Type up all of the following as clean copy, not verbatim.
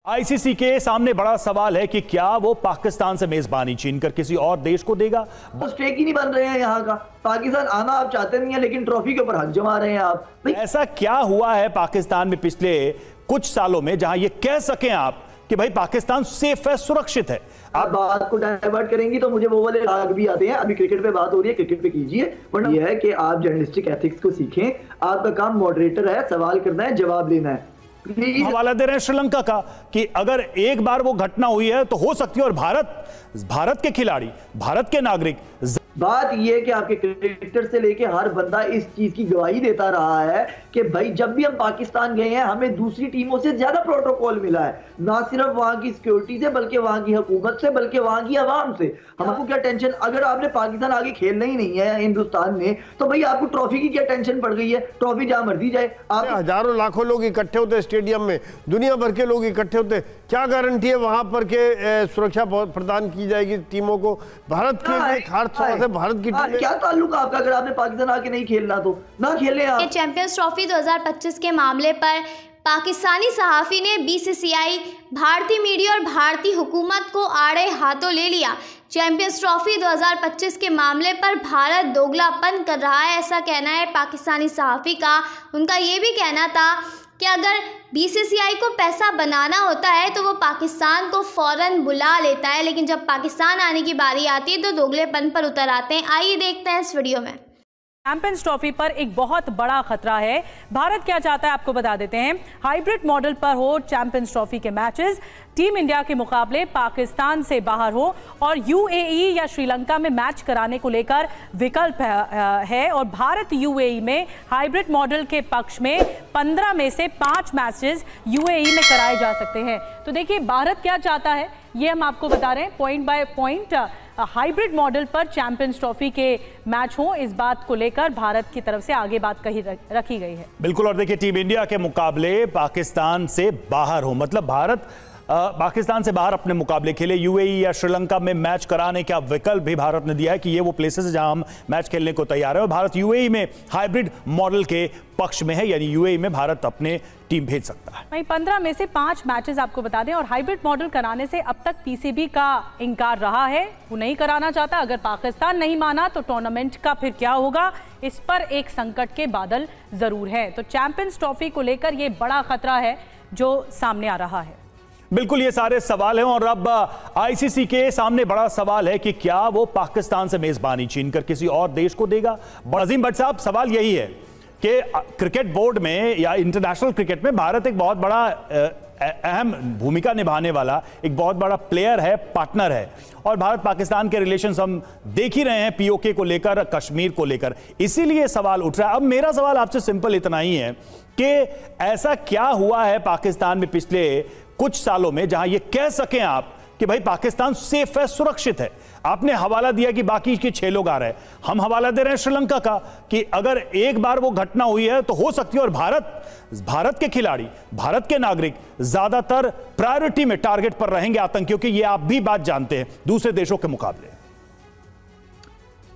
ICC के सामने बड़ा सवाल है कि क्या वो पाकिस्तान से मेजबानी छीनकर किसी और देश को देगा। स्टेक ही नहीं बन रहे हैं यहाँ का। पाकिस्तान आना आप चाहते नहीं है, लेकिन ट्रॉफी के ऊपर हक जमा रहे हैं आप। ऐसा क्या हुआ है पाकिस्तान में पिछले कुछ सालों में जहां ये कह सकें आप कि भाई पाकिस्तान सेफ है, सुरक्षित है। आप बात को डाइवर्ट करेंगी तो मुझे वो वाले राग भी आते हैं। अभी क्रिकेट पे बात हो रही है, क्रिकेट पे कीजिए, वरना यह है कि आप जर्नलिस्टिक एथिक्स को सीखें। आपका काम मॉडरेटर है, सवाल करना है, जवाब लेना है। हवाला दे रहे हैं श्रीलंका का कि अगर एक बार वो घटना हुई है तो हो सकती है, और भारत के खिलाड़ी, भारत के नागरिक। बात यह है कि आपके क्रिकेटर से लेके हर बंदा इस चीज की गवाही देता रहा है कि भाई जब भी हम पाकिस्तान गए हैं हमें दूसरी टीमों से ज्यादा प्रोटोकॉल मिला है, ना सिर्फ वहां की सिक्योरिटी से बल्कि वहां की हुकूमत से, बल्कि वहां की आवाम से। हमको क्या टेंशन, अगर आपने पाकिस्तान आगे खेलना ही नहीं है हिंदुस्तान में, तो भाई आपको ट्रॉफी की क्या टेंशन पड़ गई है? ट्रॉफी जहां मर्जी जाए। आप हजारों लाखों लोग इकट्ठे होते स्टेडियम में, दुनिया भर के लोग इकट्ठे होते, क्या गारंटी है वहां पर के सुरक्षा प्रदान की जाएगी टीमों को? भारत के खास तौर से भारत की क्या ताल्लुक आपका? अगर आपने पाकिस्तान आके नहीं खेलना तो ना खेले आप। चैंपियंस ट्रॉफी 2025 के मामले पर पाकिस्तानी सहाफ़ी ने बीसीसीआई, भारतीय मीडिया और भारतीय हुकूमत को आड़े हाथों ले लिया। चैंपियंस ट्रॉफी 2025 के मामले पर भारत दोगलापन कर रहा है, ऐसा कहना है पाकिस्तानी सहाफ़ी का। उनका ये भी कहना था कि अगर बीसीसीआई को पैसा बनाना होता है तो वो पाकिस्तान को फ़ौरन बुला लेता है, लेकिन जब पाकिस्तान आने की बारी आती है तो दोगलेपन पर उतर आते हैं। आइए देखते हैं इस वीडियो में। चैंपियंस ट्रॉफी पर एक बहुत बड़ा खतरा है। भारत क्या चाहता है आपको बता देते हैं। हाइब्रिड मॉडल पर हो चैंपियंस ट्रॉफी के मैचेस, टीम इंडिया के मुकाबले पाकिस्तान से बाहर हो, और यूएई या श्रीलंका में मैच कराने को लेकर विकल्प है। और भारत यूएई में हाइब्रिड मॉडल के पक्ष में 15 में से 5 मैचेस यूएई में कराए जा सकते हैं। तो देखिए भारत क्या चाहता है ये हम आपको बता रहे हैं point by point. Hybrid model पर चैंपियंस ट्रॉफी के मैच हो, इस बात को लेकर भारत की तरफ से आगे बात रखी गई है। बिल्कुल। और देखिए टीम इंडिया के मुकाबले पाकिस्तान से बाहर हो, मतलब भारत पाकिस्तान से बाहर अपने मुकाबले खेले। यूएई या श्रीलंका में मैच कराने का विकल्प भी भारत ने दिया है कि ये वो प्लेसेस है जहां हम मैच खेलने को तैयार है। और भारत यूएई में हाइब्रिड मॉडल के पक्ष में है, यानी यूएई में भारत अपने टीम भेज सकता है। वहीं 15 में से 5 मैचेस आपको बता दें। और हाइब्रिड मॉडल कराने से अब तक पीसीबी का इनकार रहा है, वो नहीं कराना चाहता। अगर पाकिस्तान नहीं माना तो टूर्नामेंट का फिर क्या होगा, इस पर एक संकट के बादल जरूर है। तो चैंपियंस ट्रॉफी को लेकर ये बड़ा खतरा है जो सामने आ रहा है। बिल्कुल, ये सारे सवाल हैं। और अब आईसीसी के सामने बड़ा सवाल है कि क्या वो पाकिस्तान से मेजबानी छीनकर किसी और देश को देगा। अजीम भट्ट साहब, सवाल यही है कि क्रिकेट बोर्ड में या इंटरनेशनल क्रिकेट में भारत एक बहुत बड़ा अहम भूमिका निभाने वाला एक बहुत बड़ा प्लेयर है, पार्टनर है। और भारत पाकिस्तान के रिलेशंस हम देख ही रहे हैं, पीओके को लेकर, कश्मीर को लेकर, इसीलिए सवाल उठ रहा है। अब मेरा सवाल आपसे सिंपल इतना ही है कि ऐसा क्या हुआ है पाकिस्तान में पिछले कुछ सालों में जहां ये कह सकें आप कि भाई पाकिस्तान सेफ है, सुरक्षित है। आपने हवाला दिया कि बाकी के 6 लोग आ रहे हैं, हम हवाला दे रहे हैं श्रीलंका का कि अगर एक बार वो घटना हुई है तो हो सकती है, और भारत के खिलाड़ी, भारत के नागरिक ज्यादातर प्रायोरिटी में टारगेट पर रहेंगे आतंकियों की। ये आप भी बात जानते हैं दूसरे देशों के मुकाबले।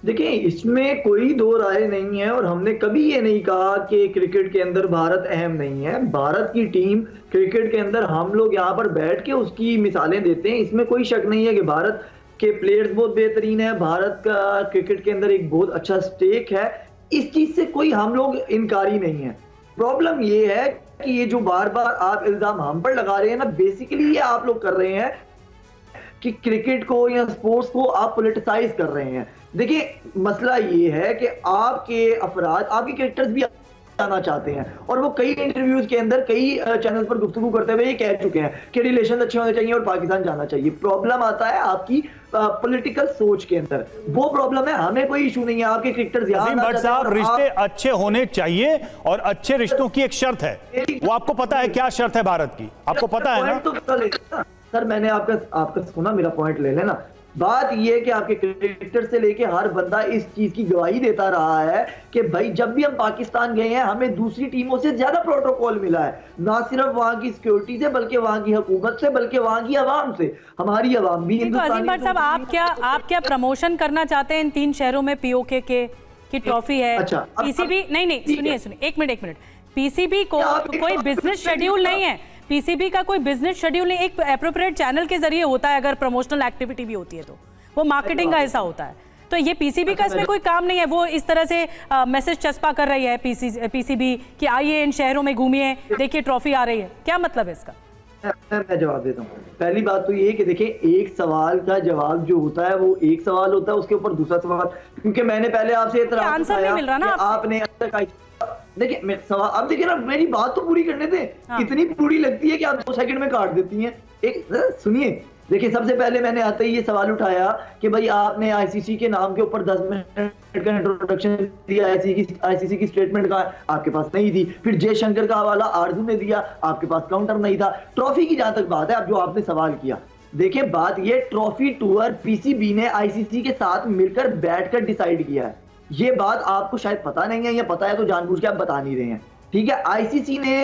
देखिए, इसमें कोई दो राय नहीं है, और हमने कभी ये नहीं कहा कि क्रिकेट के अंदर भारत अहम नहीं है। भारत की टीम क्रिकेट के अंदर, हम लोग यहाँ पर बैठ के उसकी मिसालें देते हैं, इसमें कोई शक नहीं है कि भारत के प्लेयर्स बहुत बेहतरीन है, भारत का क्रिकेट के अंदर एक बहुत अच्छा स्टेक है। इस चीज से कोई हम लोग इनकारी नहीं है। प्रॉब्लम ये है कि ये जो बार बार आप इल्जाम हम पर लगा रहे हैं ना, बेसिकली ये आप लोग कर रहे हैं कि क्रिकेट को या स्पोर्ट्स को आप पॉलिटिसाइज कर रहे हैं। देखिए, मसला ये है कि आपके अफराद, आपके क्रिकेटर्स भी आना चाहते हैं, और वो कई इंटरव्यूज के अंदर, कई चैनल पर गुफ्तगू करते हुए ये कह चुके हैं कि रिलेशन अच्छे होने चाहिए और पाकिस्तान जाना चाहिए। प्रॉब्लम आता है आपकी पॉलिटिकल सोच के अंदर, वो प्रॉब्लम है। हमें कोई इशू नहीं है, आपके क्रिकेटर्स साहब, रिश्ते अच्छे होने चाहिए, और अच्छे रिश्तों की एक शर्त है, वो आपको पता है क्या शर्त है भारत की? आपको पता है ना? तो सर, मैंने आपका सुना, मेरा पॉइंट ले लेना। बात यह है कि आपके क्रिकेटर से लेके हर बंदा इस चीज की गवाही देता रहा है कि भाई जब भी हम पाकिस्तान गए हैं हमें दूसरी टीमों से ज्यादा प्रोटोकॉल मिला है, ना सिर्फ वहां की सिक्योरिटी से बल्कि वहां की हुकूमत से, बल्कि वहां की आवाम से। हमारी आवाम भी अजीम भट्ट साहब, आप क्या प्रमोशन करना चाहते हैं इन 3 शहरों में पीओके की ट्रॉफी है? अच्छा, पीसीबी नहीं, सुनिए, एक मिनट। पीसीबी को कोई बिजनेस शेड्यूल नहीं है। पीसीबी का कोई बिजनेस शेड्यूल नहीं, एक एप्रोप्रिएट चैनल के जरिए होता है, अगर प्रमोशनल एक्टिविटी भी होती है तो वो मार्केटिंग का हिस्सा होता है। तो ये पीसीबी का इसमें कोई काम नहीं है, वो इस तरह से मैसेज चस्पा कर रही है पीसीबी कि आइए इन शहरों में घूमिए, देखिए ट्रॉफी आ रही है, क्या मतलब है इसका? मैं जवाब देता हूँ। पहली बात तो ये कि देखिए, एक सवाल का जवाब जो होता है वो एक सवाल होता है, उसके ऊपर दूसरा सवाल, क्योंकि मैंने पहले आपसे आंसर नहीं मिल रहा ना आपने अब तक देखिए सवाल, अब देखिए ना, मेरी बात तो पूरी करने थे। हाँ। इतनी पूरी लगती है कि आप 2 सेकंड में काट देती हैं। एक सुनिए, देखिए सबसे पहले मैंने आते ही ये सवाल उठाया कि भाई आपने आईसीसी के नाम के ऊपर 10 मिनट का इंट्रोडक्शन दिया, आईसीसी की स्टेटमेंट का आपके पास नहीं थी, फिर जयशंकर का हवाला आरजू ने दिया, आपके पास काउंटर नहीं था। ट्रॉफी की जहां तक बात है, अब जो आपने सवाल किया, देखिए बात ये, ट्रॉफी टूर पीसीबी ने आईसीसी के साथ मिलकर बैठकर डिसाइड किया है। ये बात आपको शायद पता नहीं है, या पता है तो जानबूझ के आप बता नहीं रहे हैं, ठीक है। आईसीसी ने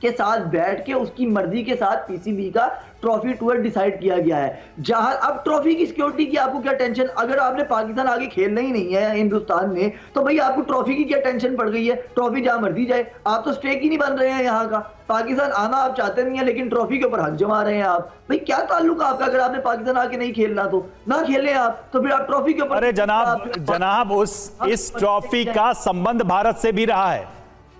के साथ बैठ के उसकी मर्जी के साथ पीसीबी का ट्रॉफी टूर डिसाइड किया गया है। जहां अब ट्रॉफी की सिक्योरिटी की आपको क्या टेंशन, अगर आपने पाकिस्तान आगे खेलना ही नहीं है हिंदुस्तान में, तो भाई आपको ट्रॉफी की क्या टेंशन पड़ गई है? ट्रॉफी जहां मर्जी जाए, आप तो स्टेक ही नहीं बन रहे हैं यहाँ का। पाकिस्तान आना आप चाहते नहीं है, लेकिन ट्रॉफी के ऊपर हक जमा रहे हैं आप। भाई क्या ताल्लुक आपका? अगर आपने पाकिस्तान आके नहीं खेलना तो ना खेले आप, तो फिर आप ट्रॉफी के ऊपर। अरे जनाब इस ट्रॉफी का संबंध भारत से भी रहा है,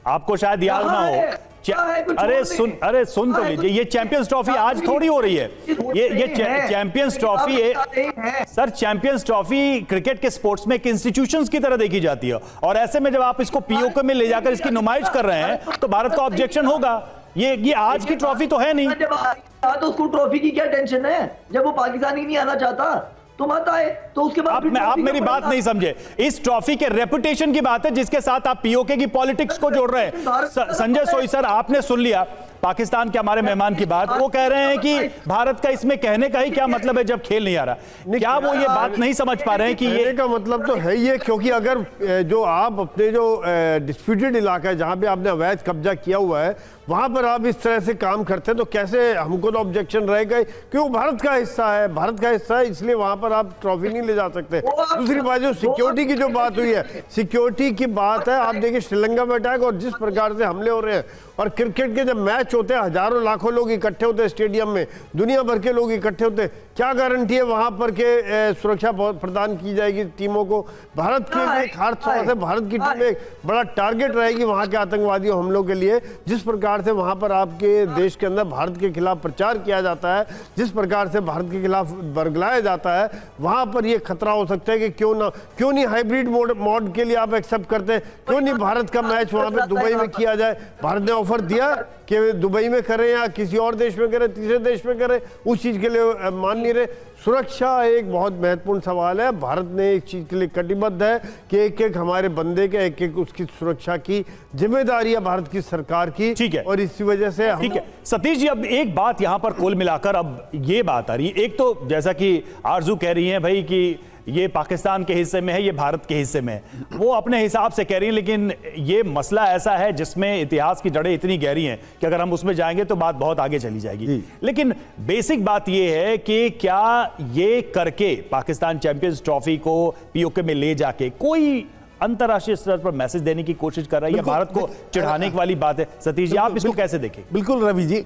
आपको शायद याद ना हो। अरे सुन तो लीजिए, ये चैंपियंस ट्रॉफी आज थोड़ी हो रही है, ये चैंपियंस ट्रॉफी है सर। चैंपियंस ट्रॉफी क्रिकेट के स्पोर्ट्स में एक इंस्टीट्यूशंस की तरह देखी जाती है, और ऐसे में जब आप इसको पीओके में ले जाकर इसकी नुमाइश कर रहे हैं तो भारत का ऑब्जेक्शन होगा। ये आज की ट्रॉफी तो है नहीं, तो उसको ट्रॉफी की क्या टेंशन है? जब वो पाकिस्तान ही नहीं आना चाहता तो मत आए, तो उसके बाद आप मेरी बात नहीं समझे। इस ट्रॉफी के रेपुटेशन की बात है, जिसके साथ आप पीओके की पॉलिटिक्स को जोड़ रहे हैं। संजय सोई सर, आपने सुन लिया पाकिस्तान के हमारे मेहमान की बात, वो कह रहे हैं कि भारत का इसमें कहने का ही क्या मतलब है जब खेल नहीं आ रहा। क्या वो ये बात नहीं समझ पा रहे हैं कि ये का मतलब तो है ये, क्योंकि अगर जो आप अपने जो डिस्प्यूटेड इलाका है जहां पे आपने अवैध कब्जा किया हुआ है, वहां पर आप इस तरह से काम करते हैं, तो कैसे हमको तो ऑब्जेक्शन रहेगा, क्यों भारत का हिस्सा है, भारत का हिस्सा है, इसलिए वहां पर आप ट्रॉफी नहीं ले जा सकते। दूसरी बात, जो सिक्योरिटी की जो बात हुई है, सिक्योरिटी की बात है, आप देखिए श्रीलंका में अटैक और जिस प्रकार से हमले हो रहे हैं, और क्रिकेट के जब मैच होते हैं हजारों लाखों लोग इकट्ठे होते हैं स्टेडियम में, दुनिया भर के लोग इकट्ठे होते हैं, क्या गारंटी है वहां पर के सुरक्षा प्रदान की जाएगी टीमों को? भारत के लिए खास तौर से भारत की टीम एक बड़ा टारगेट रहेगी वहां के आतंकवादियों हमलों के लिए। जिस प्रकार से वहां पर आपके देश के अंदर भारत के खिलाफ प्रचार किया जाता है, जिस प्रकार से भारत के खिलाफ बरगलाया जाता है, वहां पर यह खतरा हो सकता है कि क्यों नहीं हाइब्रिड मोड के लिए आप एक्सेप्ट करते हैं, क्यों नहीं भारत का मैच वहां पर दुबई में किया जाए? भारत ने ऑफर दिया कि दुबई में करें या किसी और देश में करें, तीसरे देश में करें, उस चीज के लिए मान नहीं रहे। सुरक्षा एक बहुत महत्वपूर्ण सवाल है। भारत ने एक चीज के लिए कटिबद्ध है कि एक एक हमारे बंदे के एक एक उसकी सुरक्षा की जिम्मेदारी है भारत की सरकार की। ठीक है, और इसी वजह से ठीक है सतीश जी, अब एक बात यहां पर कुल मिलाकर अब ये बात आ रही है, एक तो जैसा कि आरजू कह रही है भाई कि ये पाकिस्तान के हिस्से में है, ये भारत के हिस्से में है, वो अपने हिसाब से कह रही है, लेकिन ये मसला ऐसा है जिसमें इतिहास की जड़ें इतनी गहरी हैं कि अगर हम उसमें जाएंगे तो बात बहुत आगे चली जाएगी। लेकिन बेसिक बात ये है कि क्या ये करके पाकिस्तान चैंपियंस ट्रॉफी को पीओके में ले जाके कोई अंतरराष्ट्रीय स्तर पर मैसेज देने की कोशिश कर रहा है या भारत को चिढ़ाने वाली बात है? सतीश जी, आप इसको कैसे देखें? बिल्कुल रवि जी,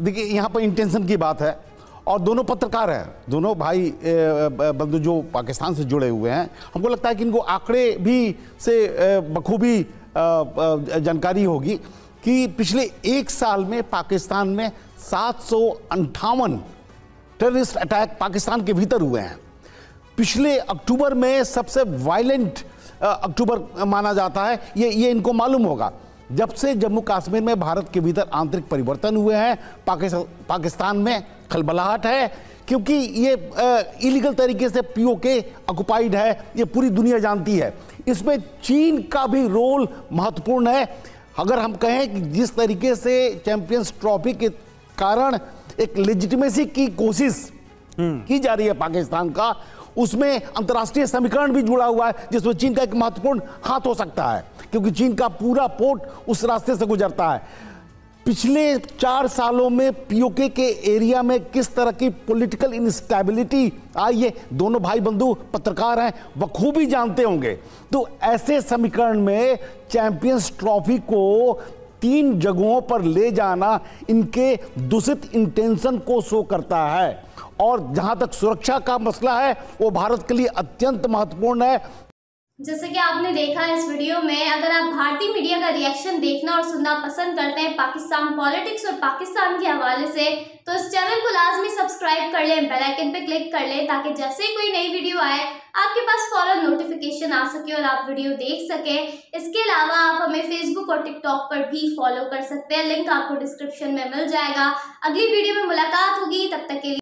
देखिए यहाँ पर इंटेंशन की बात है, और दोनों पत्रकार हैं, दोनों भाई बंधु जो पाकिस्तान से जुड़े हुए हैं। हमको लगता है कि इनको आंकड़े भी से बखूबी जानकारी होगी कि पिछले 1 साल में पाकिस्तान में 758 टेररिस्ट अटैक पाकिस्तान के भीतर हुए हैं। पिछले अक्टूबर में सबसे वायलेंट अक्टूबर माना जाता है, ये इनको मालूम होगा। जब से जम्मू कश्मीर में भारत के भीतर आंतरिक परिवर्तन हुए हैं, पाकिस्तान में खलबलाहट है, क्योंकि ये इलीगल तरीके से पीओके ऑक्युपाइड है, ये पूरी दुनिया जानती है। इसमें चीन का भी रोल महत्वपूर्ण है। अगर हम कहें कि जिस तरीके से चैंपियंस ट्रॉफी के कारण एक लेजिटिमेसी की कोशिश की जा रही है पाकिस्तान का, उसमें अंतर्राष्ट्रीय समीकरण भी जुड़ा हुआ है, जिसमें चीन का एक महत्वपूर्ण हाथ हो सकता है, क्योंकि चीन का पूरा पोर्ट उस रास्ते से गुजरता है। पिछले 4 सालों में पीओके के एरिया में किस तरह की पॉलिटिकल इंस्टेबिलिटी आई है, दोनों भाई बंधु पत्रकार हैं, बखूबी जानते होंगे। तो ऐसे समीकरण में चैंपियंस ट्रॉफी को 3 जगहों पर ले जाना इनके दूषित इंटेंशन को शो करता है। और जहां तक सुरक्षा का मसला है वो भारत के लिए अत्यंत महत्वपूर्ण है। जैसे कि आपने देखा इस वीडियो में, अगर आप भारतीय मीडिया का रिएक्शन देखना और सुनना पसंद करते हैं पाकिस्तान पॉलिटिक्स और पाकिस्तान के हवाले से, तो इस चैनल को लाजमी सब्सक्राइब कर लें, बेल आइकन पे क्लिक कर लें, ताकि जैसे ही कोई नई वीडियो आए आपके पास फौरन नोटिफिकेशन आ सके और आप वीडियो देख सकें। इसके अलावा आप हमें फेसबुक और टिकटॉक पर भी फॉलो कर सकते हैं, लिंक आपको डिस्क्रिप्शन में मिल जाएगा। अगली वीडियो में मुलाकात होगी, तब तक के लिए